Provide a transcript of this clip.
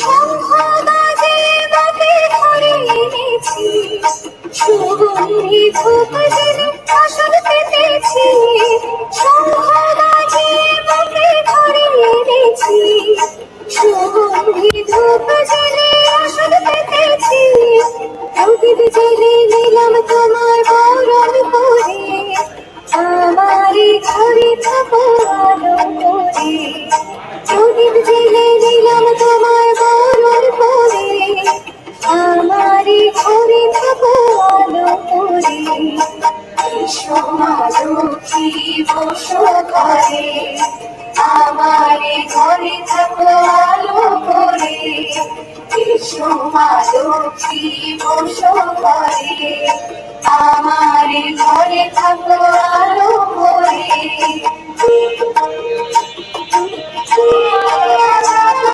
শঙ্খবাজে বাঁকে ধরে এনেছি, সুগন্ধি ধূপ জেলে আসন পেতেছি। শঙ্খবাজে বাঁকে ধরে এনেছি, সুগন্ধি ধূপ জেলে আসন পেতেছি। প্রদীপ জেলে নিলাম তোমার বরণ করে, আমারে ঘরে থাকো আলো করে। প্রদীপ জেলে নিলাম তোমার বরণ করে, আমারে ঘরে থাকো আলো করে। এসো মা লক্ষ্মী বসো ঘরে, আমারে ঘরে থাকো আলো করে। এসো মা লক্ষ্মী বসো ঘরে, আমারে ঘরে থাকো আলো করে।